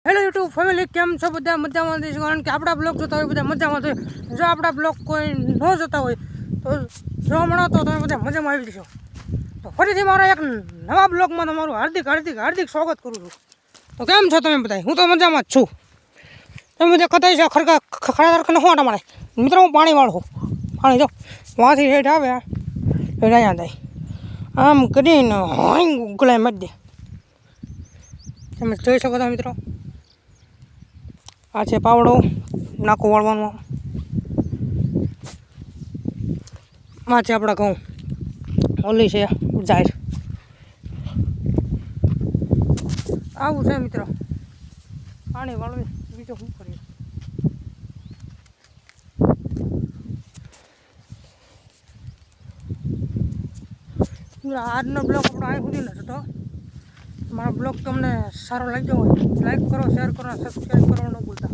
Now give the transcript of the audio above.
Hello YouTube family, કેમ છો બધા? મજામાં થઈશું, કારણ કે આપણા બ્લોગ જોતા હોય બધા મજામાં થઈએ. જો આપણા બ્લોગ કોઈ ન જોતા હોય તો જો મળો તો તમે બધા મજામાં આવી જશો. તો ફરીથી મારા એક નવા બ્લોગમાં તમારું હાર્દિક સ્વાગત કરું છું. તો કેમ છો તમે બધા? હું તો મજામાં જ છું. તમે બધા કતાઈ છે ખડા હોટા મળે મિત્રો. હું પાણી વાળું પાણી જો વાંથી હેઠ આવે હેઠ અહીંયા થાય આમ કરીને ગળાઈ મરી દે. તમે જોઈ શકો છો મિત્રો, આ છે પાવડો નાખો વાળવાનો. આ છે આપણા ઘઉં, ઓલી છે જાહેર. આવું છે મિત્રો, પાણી વાળવી બીજો શું કરીએ. આજનો બ્લોગ આપણો અહીં સુધી નથી તો મારો બ્લોગ તમને સારો લાગ્યો હોય લાઈક કરો, શેર કરો, સબસ્ક્રાઈબ કરવાનું ન ભૂલતા.